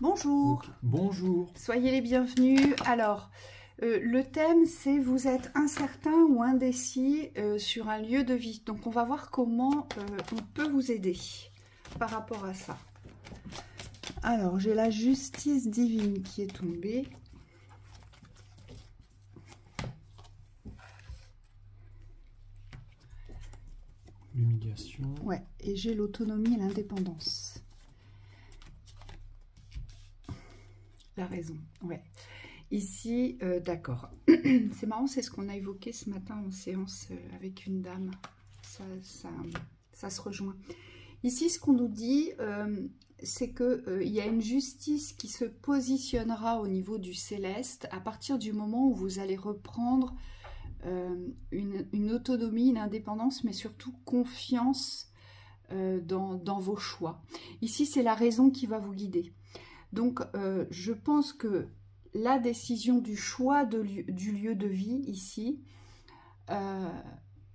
Bonjour, Ok. Bonjour. soyez les bienvenus. Alors, le thème c'est vous êtes incertain ou indécis sur un lieu de vie. Donc on va voir comment on peut vous aider par rapport à ça. Alors, j'ai la justice divine qui est tombée. L'humiliation. Ouais, et j'ai l'autonomie et l'indépendance. La raison, ouais. Ici, d'accord. C'est marrant, c'est ce qu'on a évoqué ce matin en séance avec une dame. Ça se rejoint. Ici, ce qu'on nous dit, c'est qu'il y a une justice qui se positionnera au niveau du céleste à partir du moment où vous allez reprendre une autonomie, une indépendance, mais surtout confiance dans vos choix. Ici, c'est la raison qui va vous guider. Donc, je pense que la décision du choix du lieu de vie ici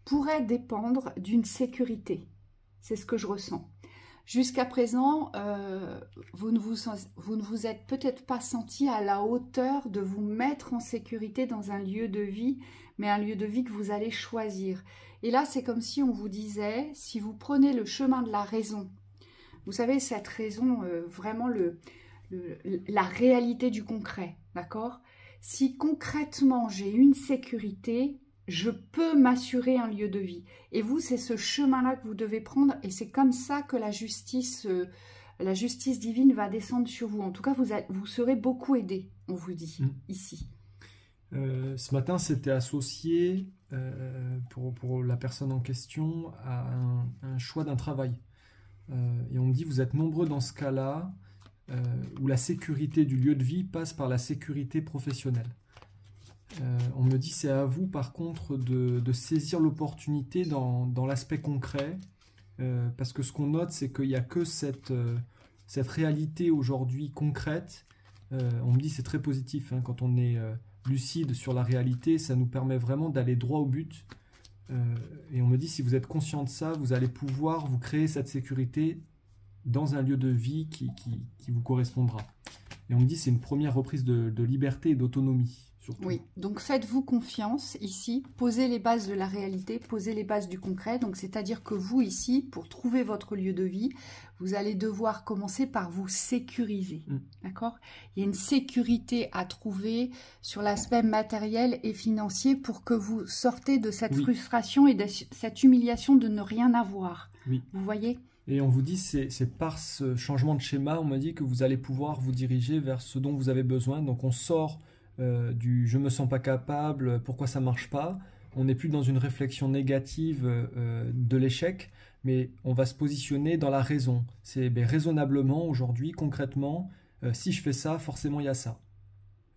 pourrait dépendre d'une sécurité. C'est ce que je ressens. Jusqu'à présent, vous ne vous êtes peut-être pas senti à la hauteur de vous mettre en sécurité dans un lieu de vie, mais un lieu de vie que vous allez choisir. Et là, c'est comme si on vous disait, si vous prenez le chemin de la raison, vous savez, cette raison, vraiment la réalité du concret, d'accord? Si concrètement j'ai une sécurité, je peux m'assurer un lieu de vie. Et vous, c'est ce chemin-là que vous devez prendre, et c'est comme ça que la justice divine va descendre sur vous. En tout cas, vous serez beaucoup aidé, on vous dit, ici. Ce matin, c'était associé pour la personne en question à un choix d'un travail. Et on me dit, vous êtes nombreux dans ce cas-là, où la sécurité du lieu de vie passe par la sécurité professionnelle. On me dit, c'est à vous par contre de saisir l'opportunité dans l'aspect concret, parce que ce qu'on note, c'est qu'il n'y a que cette réalité aujourd'hui concrète. On me dit, c'est très positif, hein, quand on est lucide sur la réalité, ça nous permet vraiment d'aller droit au but. Et on me dit, si vous êtes conscient de ça, vous allez pouvoir vous créer cette sécurité dans un lieu de vie qui vous correspondra. Et on me dit, c'est une première reprise de liberté et d'autonomie. Surtout. Oui, donc faites-vous confiance ici, posez les bases de la réalité, posez les bases du concret. Donc c'est-à-dire que vous ici, pour trouver votre lieu de vie, vous allez devoir commencer par vous sécuriser, d'accord? Il y a une sécurité à trouver sur l'aspect matériel et financier pour que vous sortez de cette frustration et de cette humiliation de ne rien avoir. Oui. Vous voyez? Et on vous dit, c'est par ce changement de schéma, on m'a dit que vous allez pouvoir vous diriger vers ce dont vous avez besoin. Donc on sort du « je me sens pas capable, pourquoi ça marche pas ?» On n'est plus dans une réflexion négative de l'échec, mais on va se positionner dans la raison. C'est raisonnablement, aujourd'hui, concrètement, si je fais ça, forcément il y a ça.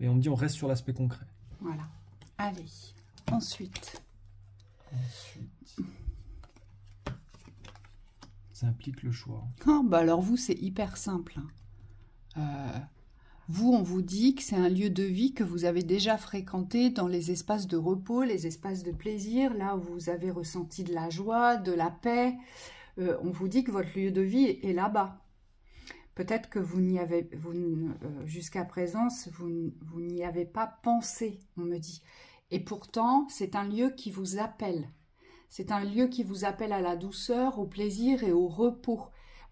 Et on me dit, on reste sur l'aspect concret. Voilà. Allez, ensuite. Ça implique le choix. Oh, bah alors vous, c'est hyper simple. Vous, on vous dit que c'est un lieu de vie que vous avez déjà fréquenté dans les espaces de repos, les espaces de plaisir, là où vous avez ressenti de la joie, de la paix. On vous dit que votre lieu de vie est là-bas. Peut-être que jusqu'à présent, vous n'y avez pas pensé, on me dit. Et pourtant, c'est un lieu qui vous appelle. C'est un lieu qui vous appelle à la douceur, au plaisir et au repos.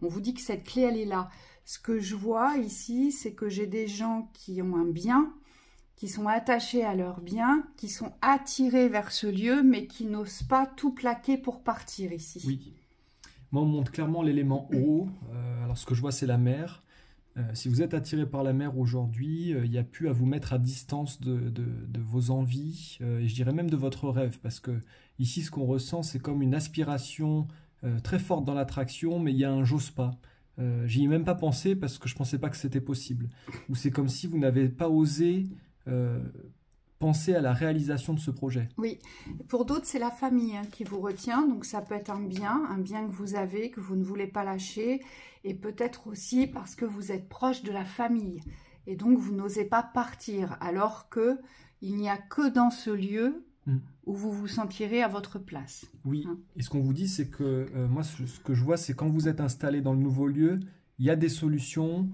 On vous dit que cette clé, elle est là. Ce que je vois ici, c'est que j'ai des gens qui ont un bien, qui sont attachés à leur bien, qui sont attirés vers ce lieu, mais qui n'osent pas tout plaquer pour partir ici. Oui. Moi, on montre clairement l'élément eau. Alors, ce que je vois, c'est la mer. Si vous êtes attiré par la mer aujourd'hui, il n'y a plus à vous mettre à distance de vos envies, et je dirais même de votre rêve, parce que ici, ce qu'on ressent, c'est comme une aspiration très forte dans l'attraction, mais il y a un « j'ose pas ». J'y ai même pas pensé parce que je pensais pas que c'était possible. Ou c'est comme si vous n'avez pas osé penser à la réalisation de ce projet. Oui, pour d'autres, c'est la famille qui vous retient. Donc ça peut être un bien que vous avez, que vous ne voulez pas lâcher. Et peut-être aussi parce que vous êtes proche de la famille. Et donc vous n'osez pas partir. Alors qu'il n'y a que dans ce lieu où vous vous sentirez à votre place. Oui, et ce qu'on vous dit, c'est que moi, ce que je vois, c'est quand vous êtes installé dans le nouveau lieu, il y a des solutions,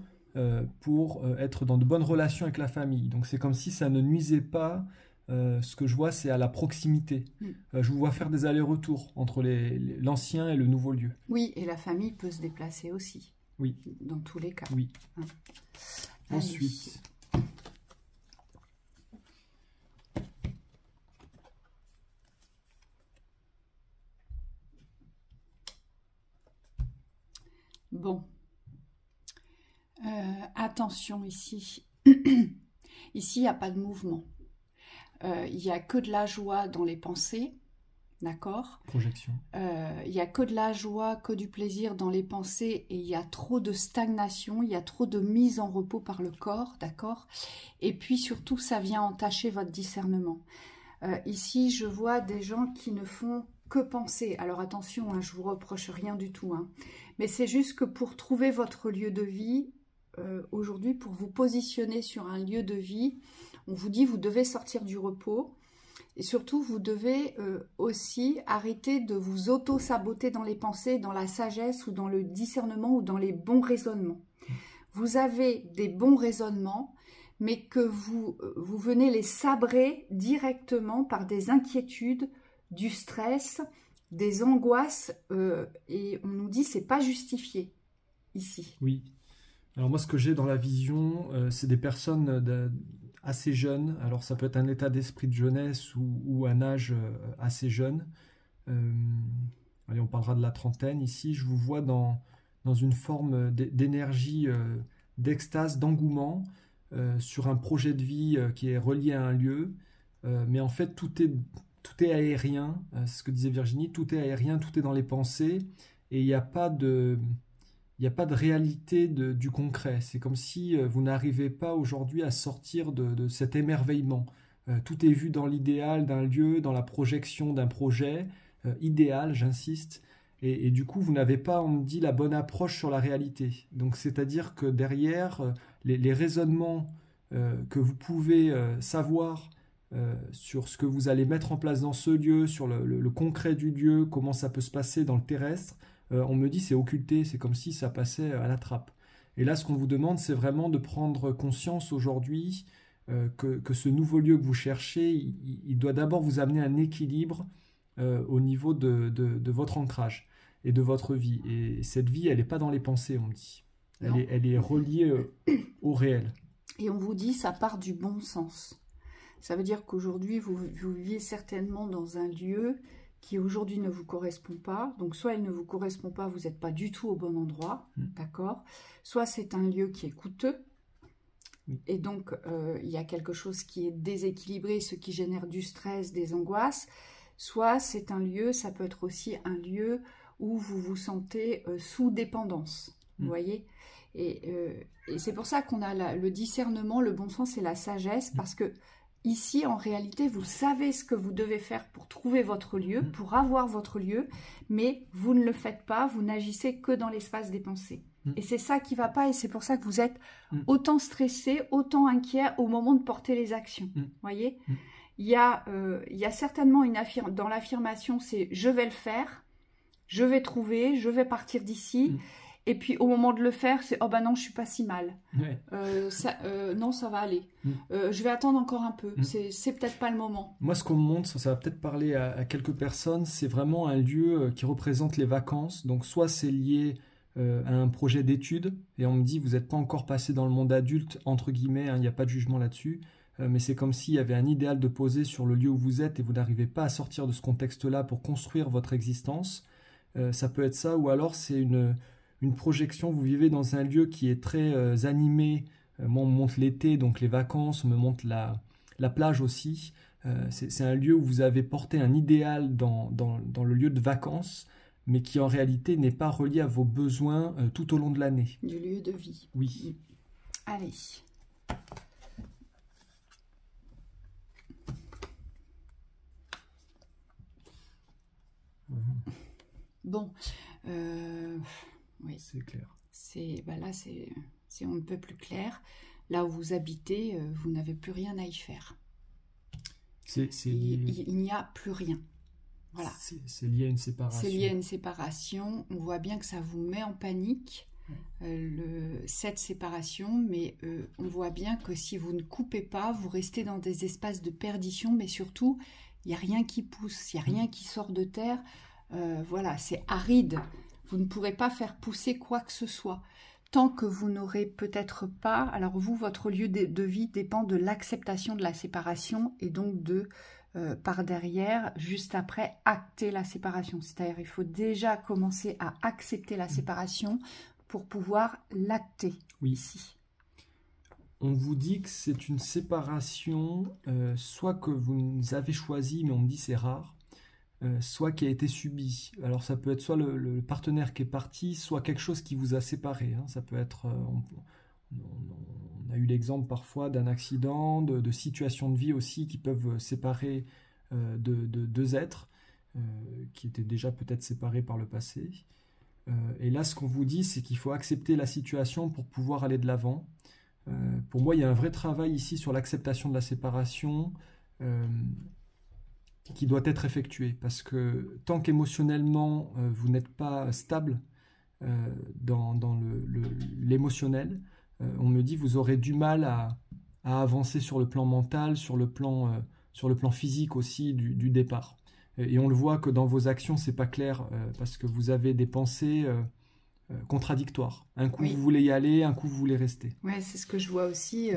pour être dans de bonnes relations avec la famille. Donc c'est comme si ça ne nuisait pas. Ce que je vois, c'est à la proximité. Je vous vois faire des allers-retours entre l'ancien et le nouveau lieu. Oui, et la famille peut se déplacer aussi. Oui. Dans tous les cas. Oui. Hein. Ensuite. Bon. Attention ici. Ici, il n'y a pas de mouvement. Il n'y a que de la joie dans les pensées. D'accord? Projection. Il n'y a que de la joie, que du plaisir dans les pensées et il y a trop de stagnation, il y a trop de mise en repos par le corps, d'accord? Et puis surtout, ça vient entacher votre discernement. Ici, je vois des gens qui ne font que penser. Alors attention, hein, je vous reproche rien du tout, hein, mais c'est juste que pour trouver votre lieu de vie, aujourd'hui, pour vous positionner sur un lieu de vie, on vous dit vous devez sortir du repos. Et surtout, vous devez aussi arrêter de vous auto-saboter dans les pensées, dans la sagesse ou dans le discernement ou dans les bons raisonnements. Vous avez des bons raisonnements, mais que vous venez les sabrer directement par des inquiétudes, du stress, des angoisses, et on nous dit c'est pas justifié ici. Oui. Alors moi, ce que j'ai dans la vision, c'est des personnes assez jeunes. Alors ça peut être un état d'esprit de jeunesse ou un âge assez jeune. Allez, on parlera de la trentaine. Ici, je vous vois dans une forme d'énergie, d'extase, d'engouement sur un projet de vie qui est relié à un lieu. Mais en fait, tout est aérien. C'est ce que disait Virginie. Tout est aérien, tout est dans les pensées. Et il n'y a pas de réalité du concret. C'est comme si vous n'arrivez pas aujourd'hui à sortir de cet émerveillement. Tout est vu dans l'idéal d'un lieu, dans la projection d'un projet, idéal, j'insiste. Et du coup, vous n'avez pas, on me dit, la bonne approche sur la réalité. Donc, c'est-à-dire que derrière, les raisonnements que vous pouvez savoir sur ce que vous allez mettre en place dans ce lieu, sur le concret du lieu, comment ça peut se passer dans le terrestre, on me dit c'est occulté, c'est comme si ça passait à la trappe. Et là, ce qu'on vous demande, c'est vraiment de prendre conscience aujourd'hui que ce nouveau lieu que vous cherchez, il doit d'abord vous amener un équilibre au niveau de votre ancrage et de votre vie. Et cette vie, elle n'est pas dans les pensées, on me dit. Elle est reliée au réel. Et on vous dit ça part du bon sens. Ça veut dire qu'aujourd'hui, vous vivez certainement dans un lieu qui aujourd'hui ne vous correspond pas. Donc soit il ne vous correspond pas, vous n'êtes pas du tout au bon endroit, d'accord? Soit c'est un lieu qui est coûteux, et donc il y a quelque chose qui est déséquilibré, ce qui génère du stress, des angoisses. Soit c'est un lieu, ça peut être aussi un lieu où vous vous sentez sous dépendance, vous voyez? Et c'est pour ça qu'on a le discernement, le bon sens et la sagesse, parce que ici, en réalité, vous savez ce que vous devez faire pour trouver votre lieu, pour avoir votre lieu, mais vous ne le faites pas, vous n'agissez que dans l'espace des pensées. Et c'est ça qui ne va pas, et c'est pour ça que vous êtes autant stressé, autant inquiet au moment de porter les actions. Voyez, il y a certainement dans l'affirmation, c'est « je vais le faire »,« je vais trouver »,« je vais partir d'ici ». Et puis au moment de le faire, c'est « oh ben non, je suis pas si mal. Ouais. Non, ça va aller. Je vais attendre encore un peu. C'est peut-être pas le moment. » Moi, ce qu'on me montre, ça va peut-être parler à quelques personnes, c'est vraiment un lieu qui représente les vacances. Donc soit c'est lié à un projet d'études, et on me dit vous n'êtes pas encore passé dans le monde adulte, entre guillemets, hein, il n'y a pas de jugement là-dessus, mais c'est comme s'il y avait un idéal de poser sur le lieu où vous êtes et vous n'arrivez pas à sortir de ce contexte-là pour construire votre existence. Ça peut être ça, ou alors c'est une projection, vous vivez dans un lieu qui est très animé. Moi, on me montre l'été, donc les vacances, on me montre la plage aussi. C'est un lieu où vous avez porté un idéal dans le lieu de vacances, mais qui en réalité n'est pas relié à vos besoins tout au long de l'année. Du lieu de vie. Oui. Allez. Bon. Oui. C'est clair. Là, c'est on ne peut plus clair. Là où vous habitez, vous n'avez plus rien à y faire. Il n'y a plus rien. Voilà. C'est lié à une séparation. C'est lié à une séparation. On voit bien que ça vous met en panique. cette séparation, mais on voit bien que si vous ne coupez pas, vous restez dans des espaces de perdition, mais surtout, il n'y a rien qui pousse, il n'y a rien qui sort de terre. Voilà, c'est aride. Vous ne pourrez pas faire pousser quoi que ce soit. Tant que vous n'aurez peut-être pas... Alors vous, votre lieu de vie dépend de l'acceptation de la séparation et donc de, par derrière, juste après, acter la séparation. C'est-à-dire il faut déjà commencer à accepter la séparation pour pouvoir l'acter ici. On vous dit que c'est une séparation, soit que vous avez choisi, mais on me dit c'est rare, soit qui a été subie. Alors ça peut être soit le partenaire qui est parti, soit quelque chose qui vous a séparé. Hein. Ça peut être, on a eu l'exemple parfois d'un accident, de situations de vie aussi qui peuvent séparer de deux êtres qui étaient déjà peut-être séparés par le passé. Et là, ce qu'on vous dit, c'est qu'il faut accepter la situation pour pouvoir aller de l'avant. Pour moi, il y a un vrai travail ici sur l'acceptation de la séparation qui doit être effectué. Parce que tant qu'émotionnellement, vous n'êtes pas stable dans l'émotionnel, on me dit que vous aurez du mal à avancer sur le plan mental, sur le plan physique aussi du départ. Et on le voit que dans vos actions, c'est pas clair parce que vous avez des pensées contradictoires. Un coup, vous voulez y aller, un coup, vous voulez rester. Oui, c'est ce que je vois aussi.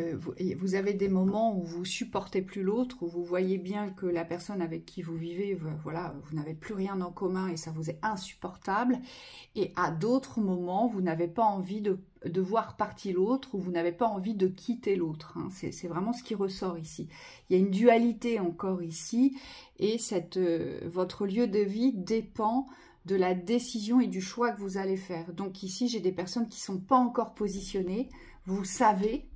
Vous avez des moments où vous supportez plus l'autre, où vous voyez bien que la personne avec qui vous vivez, voilà, vous n'avez plus rien en commun et ça vous est insupportable. Et à d'autres moments, vous n'avez pas envie de voir partir l'autre ou vous n'avez pas envie de quitter l'autre. Hein. C'est vraiment ce qui ressort ici. Il y a une dualité encore ici et votre lieu de vie dépend de la décision et du choix que vous allez faire. Donc ici, j'ai des personnes qui ne sont pas encore positionnées, vous savez,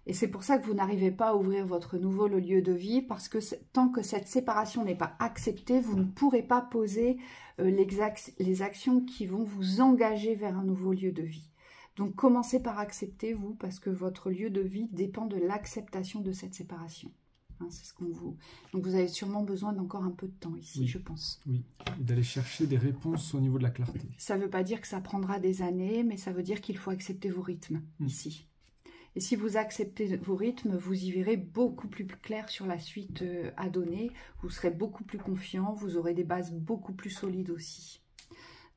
et c'est pour ça que vous n'arrivez pas à ouvrir votre nouveau lieu de vie, parce que tant que cette séparation n'est pas acceptée, vous ne pourrez pas poser les actions qui vont vous engager vers un nouveau lieu de vie. Donc commencez par accepter, vous, parce que votre lieu de vie dépend de l'acceptation de cette séparation. C'est ce qu'on vous... Donc vous avez sûrement besoin d'encore un peu de temps ici, je pense. Oui, d'aller chercher des réponses au niveau de la clarté. Ça ne veut pas dire que ça prendra des années, mais ça veut dire qu'il faut accepter vos rythmes ici. Et si vous acceptez vos rythmes, vous y verrez beaucoup plus clair sur la suite à donner. Vous serez beaucoup plus confiant, vous aurez des bases beaucoup plus solides aussi.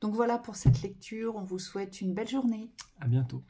Donc voilà pour cette lecture, on vous souhaite une belle journée. À bientôt.